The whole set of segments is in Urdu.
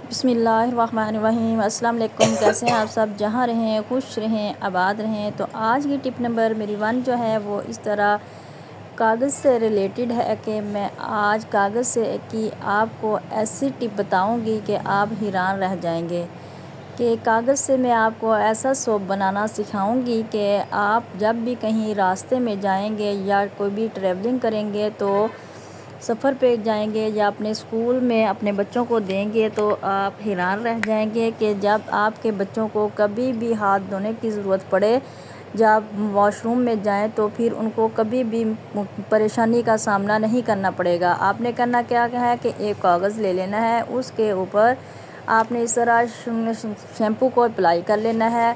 بسم اللہ الرحمن الرحیم۔ السلام علیکم، کیسے ہیں آپ سب؟ جہاں رہیں خوش رہیں آباد رہیں۔ تو آج کی ٹپ نمبر میری 1 جو ہے وہ اس طرح کاغذ سے ریلیٹڈ ہے کہ میں آج کاغذ سے کی آپ کو ایسی ٹپ بتاؤں گی کہ آپ حیران رہ جائیں گے کہ کاغذ سے میں آپ کو ایسا سوپ بنانا سکھاؤں گی کہ آپ جب بھی کہیں راستے میں جائیں گے یا کوئی بھی ٹریولنگ کریں گے، تو سفر پہ جائیں گے یا اپنے اسکول میں اپنے بچوں کو دیں گے، تو آپ حیران رہ جائیں گے کہ جب آپ کے بچوں کو کبھی بھی ہاتھ دھونے کی ضرورت پڑے، جب واش روم میں جائیں، تو پھر ان کو کبھی بھی پریشانی کا سامنا نہیں کرنا پڑے گا۔ آپ نے کرنا کیا ہے کہ ایک کاغذ لے لینا ہے، اس کے اوپر آپ نے اس طرح شیمپو کو اپلائی کر لینا ہے۔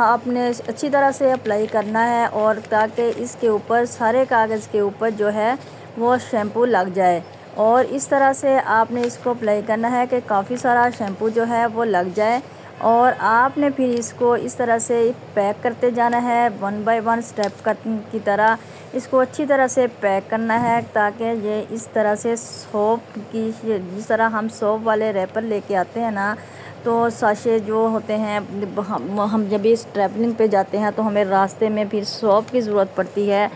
آپ نے اچھی طرح سے اپلائی کرنا ہے، اور تاکہ اس کے اوپر سارے کاغذ کے اوپر جو ہے وہ شیمپو لگ جائے، اور اس طرح سے آپ نے اس کو اپلائی کرنا ہے کہ کافی سارا شیمپو جو ہے وہ لگ جائے، اور آپ نے پھر اس کو اس طرح سے پیک کرتے جانا ہے 1 بائی 1 اسٹیپ کی طرح۔ اس کو اچھی طرح سے پیک کرنا ہے تاکہ یہ اس طرح سے سوپ کی، جس طرح ہم سوپ والے ریپر لے کے آتے ہیں نا، تو ساشے جو ہوتے ہیں، ہم جب اس ٹریولنگ پہ جاتے ہیں تو ہمیں راستے میں پھر سوپ کی ضرورت پڑتی ہے،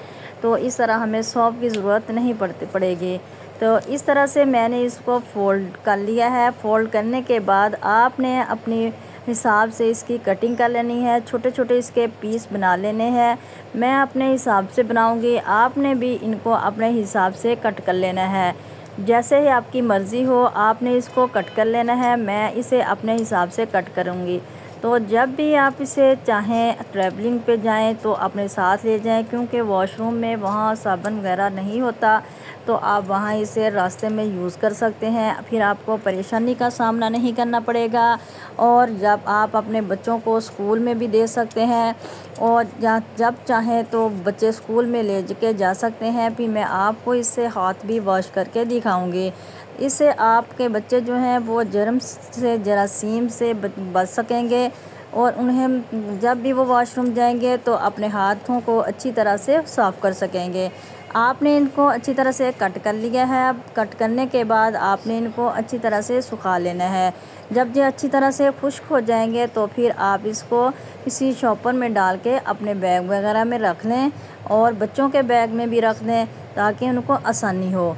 تو اس طرح ہمیں سوپ کی ضرورت نہیں پڑے گی۔ تو اس طرح سے میں نے اس کو فولڈ کر لیا ہے۔ فولڈ کرنے کے بعد آپ نے اپنی حساب سے اس کی کٹنگ کر لینی ہے، چھوٹے چھوٹے اس کے پیس بنا لینے ہیں۔ میں اپنے حساب سے بناؤں گی، آپ نے بھی ان کو اپنے حساب سے کٹ کر لینا ہے۔ جیسے ہی آپ کی مرضی ہو آپ نے اس کو کٹ کر لینا ہے، میں اسے اپنے حساب سے کٹ کروں گی۔ تو جب بھی آپ اسے چاہیں ٹریولنگ پہ جائیں تو اپنے ساتھ لے جائیں، کیونکہ واش روم میں وہاں صابن وغیرہ نہیں ہوتا، تو آپ وہاں اسے راستے میں یوز کر سکتے ہیں، پھر آپ کو پریشانی کا سامنا نہیں کرنا پڑے گا۔ اور جب آپ اپنے بچوں کو اسکول میں بھی دے سکتے ہیں، اور جب چاہیں تو بچے اسکول میں لے کے جا سکتے ہیں۔ پھر میں آپ کو اس سے ہاتھ بھی واش کر کے دکھاؤں گی۔ اس سے آپ کے بچے جو ہیں وہ جرم سے، جراثیم سے بچ سکیں گے، اور انہیں جب بھی وہ واش روم جائیں گے تو اپنے ہاتھوں کو اچھی طرح سے صاف کر سکیں گے۔ آپ نے ان کو اچھی طرح سے کٹ کر لیا ہے۔ اب کٹ کرنے کے بعد آپ نے ان کو اچھی طرح سے سکھا لینا ہے۔ جب یہ اچھی طرح سے خشک ہو جائیں گے تو پھر آپ اس کو کسی شاپر میں ڈال کے اپنے بیگ وغیرہ میں رکھ لیں، اور بچوں کے بیگ میں بھی رکھ دیں تاکہ ان کو آسانی ہو۔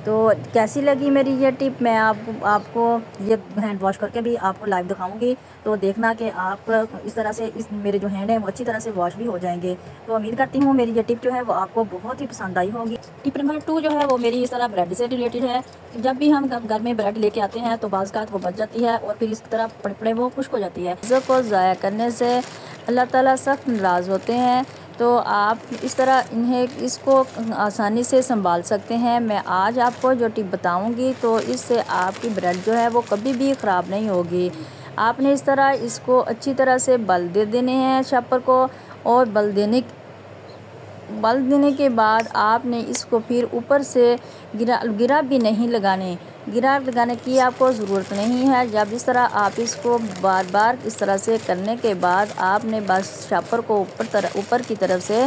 تو کیسی لگی میری یہ ٹپ؟ میں آپ کو یہ ہینڈ واش کر کے بھی آپ کو لائیو دکھاؤں گی، تو دیکھنا کہ آپ اس طرح سے میرے جو ہینڈ ہیں وہ اچھی طرح سے واش بھی ہو جائیں گے۔ تو امید کرتی ہوں میری یہ ٹپ جو ہے وہ آپ کو بہت ہی پسند آئی ہوگی۔ ٹپ نمبر 2 جو ہے وہ میری اس طرح بریڈ سے ریلیٹڈ ہے۔ جب بھی ہم گھر میں بریڈ لے کے آتے ہیں تو بعض اوقات وہ بچ جاتی ہے، اور پھر اس طرح پڑے پڑے وہ خشک ہو جاتی ہے۔ چیزوں کو ضائع کرنے سے اللہ تعالیٰ سخت ناراض ہوتے ہیں، تو آپ اس طرح اس کو آسانی سے سنبھال سکتے ہیں۔ میں آج آپ کو جو ٹپ بتاؤں گی تو اس سے آپ کی بریڈ جو ہے وہ کبھی بھی خراب نہیں ہوگی۔ آپ نے اس طرح اس کو اچھی طرح سے بل دے دینے ہیں شاپر کو، اور بل دینے کے بعد آپ نے اس کو پھر اوپر سے گرا بھی نہیں لگانے کی آپ کو ضرورت نہیں ہے۔ جب اس طرح آپ اس کو بار بار اس طرح سے کرنے کے بعد آپ نے بس شاپر کو اوپر کی طرف سے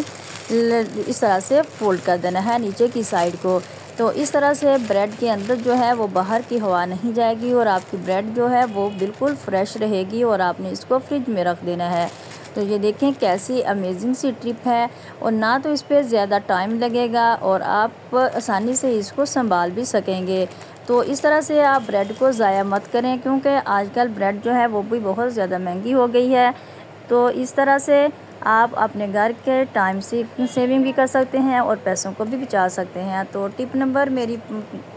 اس طرح سے فولڈ کر دینا ہے، نیچے کی سائڈ کو۔ تو اس طرح سے بریڈ کے اندر جو ہے وہ باہر کی ہوا نہیں جائے گی، اور آپ کی بریڈ جو ہے وہ بالکل فریش رہے گی، اور آپ نے اس کو فریج میں رکھ دینا ہے۔ تو یہ دیکھیں کیسی امیزنگ سی ٹرپ ہے، اور نہ تو اس پہ زیادہ ٹائم لگے گا، اور آپ آسانی سے اس کو سنبھال بھی سکیں گے۔ تو اس طرح سے آپ بریڈ کو ضائع مت کریں، کیونکہ آج کل بریڈ جو ہے وہ بھی بہت زیادہ مہنگی ہو گئی ہے۔ تو اس طرح سے آپ اپنے گھر کے ٹائم سیونگ بھی کر سکتے ہیں، اور پیسوں کو بھی بچا سکتے ہیں۔ تو ٹپ نمبر میری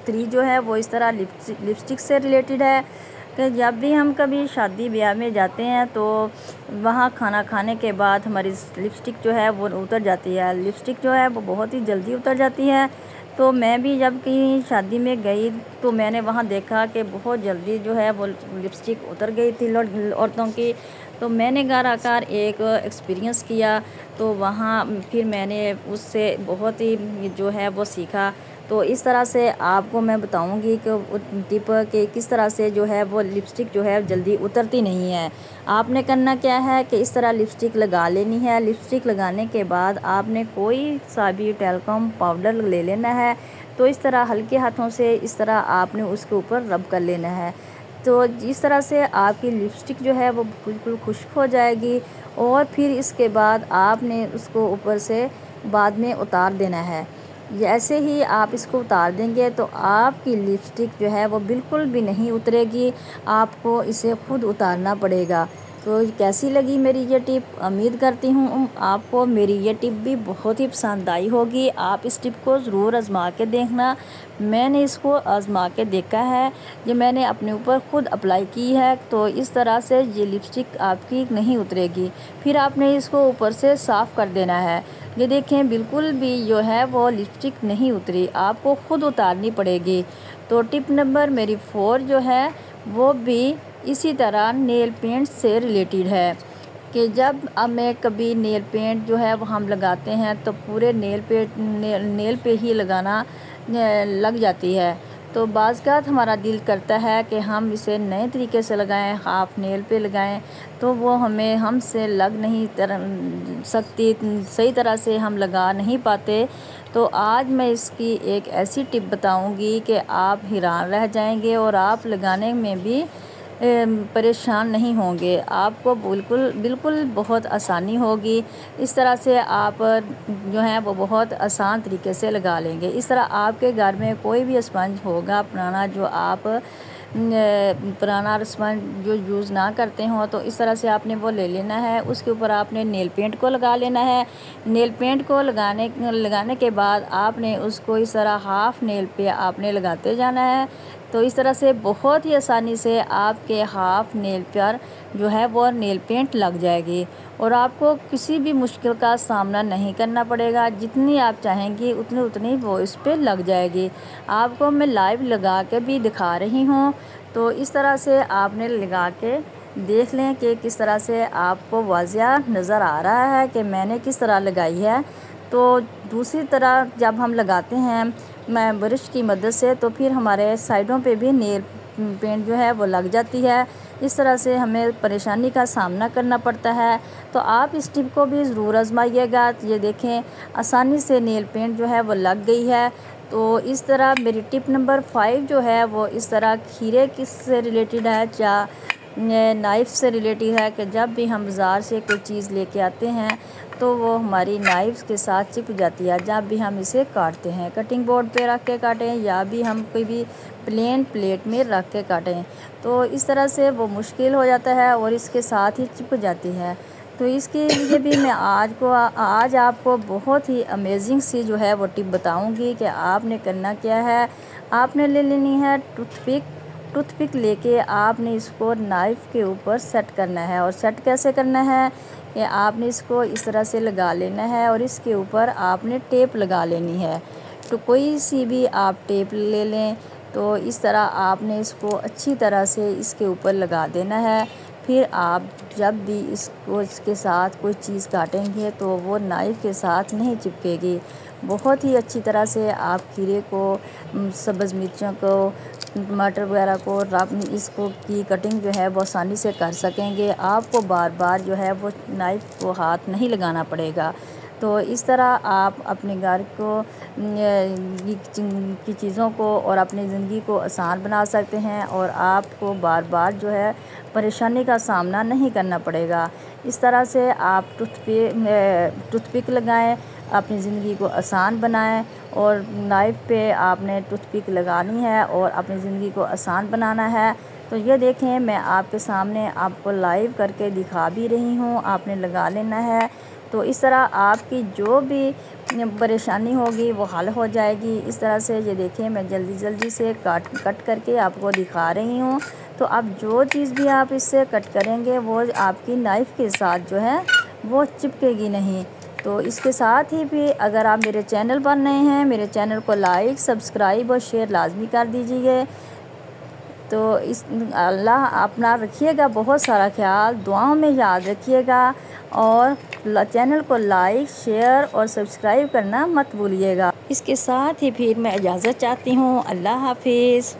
3 جو ہے وہ اس طرح لپسٹک سے ریلیٹڈ ہے کہ جب بھی ہم کبھی شادی بیاہ میں جاتے ہیں تو وہاں کھانا کھانے کے بعد ہماری لپسٹک جو ہے وہ اتر جاتی ہے۔ لپسٹک جو ہے وہ بہت ہی جلدی اتر جاتی ہے۔ تو میں بھی جب کہیں شادی میں گئی تو میں نے وہاں دیکھا کہ بہت جلدی جو ہے وہ لپسٹک اتر گئی تھی عورتوں کی۔ تو میں نے گھر آ کر ایک ایکسپیرینس کیا، تو وہاں پھر میں نے اس سے بہت ہی جو ہے وہ سیکھا۔ تو اس طرح سے آپ کو میں بتاؤں گی کہ ٹپ کہ کس طرح سے جو ہے وہ لپسٹک جو ہے جلدی اترتی نہیں ہے۔ آپ نے کرنا کیا ہے کہ اس طرح لپسٹک لگا لینی ہے۔ لپسٹک لگانے کے بعد آپ نے کوئی سا بھی ٹیلکم پاؤڈر لے لینا ہے، تو اس طرح ہلکے ہاتھوں سے اس طرح آپ نے اس کے اوپر رب کر لینا ہے۔ تو اس طرح سے آپ کی لپسٹک جو ہے وہ بالکل خشک ہو جائے گی، اور پھر اس کے بعد آپ نے اس کو اوپر سے بعد میں اتار دینا ہے۔ جیسے ہی آپ اس کو اتار دیں گے تو آپ کی لپسٹک جو ہے وہ بالکل بھی نہیں اترے گی، آپ کو اسے خود اتارنا پڑے گا۔ تو کیسی لگی میری یہ ٹپ؟ امید کرتی ہوں آپ کو میری یہ ٹپ بھی بہت ہی پسند آئی ہوگی۔ آپ اس ٹپ کو ضرور آزما کے دیکھنا۔ میں نے اس کو آزما کے دیکھا ہے، یہ میں نے اپنے اوپر خود اپلائی کی ہے، تو اس طرح سے یہ لپسٹک آپ کی نہیں اترے گی۔ پھر آپ نے اس کو اوپر سے صاف کر دینا ہے۔ یہ دیکھیں بالکل بھی جو ہے وہ لپسٹک نہیں اتری، آپ کو خود اتارنی پڑے گی۔ تو ٹپ نمبر میری 4 جو ہے وہ بھی اسی طرح نیل پینٹ سے ریلیٹڈ ہے کہ جب ہمیں کبھی نیل پینٹ جو ہے وہ ہم لگاتے ہیں تو پورے نیل پہ ہی لگانا لگ جاتی ہے، تو بعض اوقات ہمارا دل کرتا ہے کہ ہم اسے نئے طریقے سے لگائیں، ہاف نیل پہ لگائیں، تو وہ ہم سے لگ نہیں سکتی، صحیح طرح سے ہم لگا نہیں پاتے۔ تو آج میں اس کی ایک ایسی ٹپ بتاؤں گی کہ آپ حیران رہ جائیں گے، اور آپ لگانے میں بھی پریشان نہیں ہوں گے، آپ کو بالکل بہت آسانی ہوگی۔ اس طرح سے آپ جو ہیں وہ بہت آسان طریقے سے لگا لیں گے۔ اس طرح آپ کے گھر میں کوئی بھی اسپنج ہوگا پرانا، جو آپ پرانا اسپنج جو یوز نہ کرتے ہوں، تو اس طرح سے آپ نے وہ لے لینا ہے، اس کے اوپر آپ نے نیل پینٹ کو لگا لینا ہے۔ نیل پینٹ کو لگانے کے بعد آپ نے اس کو اس طرح ہاف نیل پہ آپ نے لگاتے جانا ہے، تو اس طرح سے بہت ہی آسانی سے آپ کے ہاف نیل پر جو ہے وہ نیل پینٹ لگ جائے گی، اور آپ کو کسی بھی مشکل کا سامنا نہیں کرنا پڑے گا۔ جتنی آپ چاہیں گی اتنی وہ اس پہ لگ جائے گی۔ آپ کو میں لائیو لگا کے بھی دکھا رہی ہوں، تو اس طرح سے آپ نے لگا کے دیکھ لیں کہ کس طرح سے آپ کو واضح نظر آ رہا ہے کہ میں نے کس طرح لگائی ہے۔ تو دوسری طرح جب ہم لگاتے ہیں برش کی مدد سے، تو پھر ہمارے سائڈوں پہ بھی نیل پینٹ جو ہے وہ لگ جاتی ہے، اس طرح سے ہمیں پریشانی کا سامنا کرنا پڑتا ہے۔ تو آپ اس ٹپ کو بھی ضرور آزمائیے گا۔ یہ دیکھیں آسانی سے نیل پینٹ جو ہے وہ لگ گئی ہے۔ تو اس طرح میری ٹپ نمبر 5 جو ہے وہ اس طرح کھیرے کس سے ریلیٹڈ ہے، یا نائف سے ریلیٹڈ ہے، کہ جب بھی ہم بازار سے کوئی چیز لے کے آتے ہیں تو وہ ہماری نائف کے ساتھ چپ جاتی ہے جب بھی ہم اسے کاٹتے ہیں، کٹنگ بورڈ پہ رکھ کے کاٹیں یا بھی ہم کوئی بھی پلین پلیٹ میں رکھ کے کاٹیں، تو اس طرح سے وہ مشکل ہو جاتا ہے اور اس کے ساتھ ہی چپ جاتی ہے۔ تو اس کے لیے بھی میں آج آپ کو بہت ہی امیزنگ سی جو ہے وہ ٹپ بتاؤں گی کہ آپ نے کرنا کیا ہے۔ آپ نے لے لینی ہے ٹوتھ پک لے کے آپ نے اس کو نائف کے اوپر سیٹ کرنا ہے، اور سیٹ کیسے کرنا ہے کہ آپ نے اس کو اس طرح سے لگا لینا ہے، اور اس کے اوپر آپ نے ٹیپ لگا لینی ہے۔ تو کوئی سی بھی آپ ٹیپ لے لیں، تو اس طرح آپ نے اس کو اچھی طرح سے اس کے اوپر لگا دینا ہے۔ پھر آپ جب بھی اس کے ساتھ کوئی چیز کاٹیں گے تو وہ نائف کے ساتھ نہیں چپکے گی۔ بہت ہی اچھی طرح سے آپ کھیرے کو، سبز مرچوں کو، ٹماٹر وغیرہ کو اس کو کی کٹنگ جو ہے وہ آسانی سے کر سکیں گے۔ آپ کو بار بار جو ہے وہ نائف کو ہاتھ نہیں لگانا پڑے گا۔ تو اس طرح آپ اپنے گھر کی چیزوں کو اور اپنی زندگی کو آسان بنا سکتے ہیں، اور آپ کو بار بار جو ہے پریشانی کا سامنا نہیں کرنا پڑے گا۔ اس طرح سے آپ ٹوتھ پک لگائیں، اپنی زندگی کو آسان بنائیں، اور نائف پہ آپ نے ٹوتھ پک لگانی ہے اور اپنی زندگی کو آسان بنانا ہے۔ تو یہ دیکھیں میں آپ کے سامنے آپ کو لائیو کر کے دکھا بھی رہی ہوں، آپ نے لگا لینا ہے۔ تو اس طرح آپ کی جو بھی پریشانی ہوگی وہ حل ہو جائے گی۔ اس طرح سے یہ دیکھیں میں جلدی سے کٹ کر کے آپ کو دکھا رہی ہوں۔ تو اب جو چیز بھی آپ اس سے کٹ کریں گے وہ آپ کی نائف کے ساتھ جو ہے وہ چپکے گی نہیں۔ تو اس کے ساتھ ہی بھی اگر آپ میرے چینل پر نئے ہیں، میرے چینل کو لائک، سبسکرائب اور شیئر لازمی کر دیجیے۔ تو اللہ اپنا رکھیے گا بہت سارا خیال، دعاؤں میں یاد رکھیے گا، اور چینل کو لائک، شیئر اور سبسکرائب کرنا مت بھولیے گا۔ اس کے ساتھ ہی پھر میں اجازت چاہتی ہوں۔ اللہ حافظ۔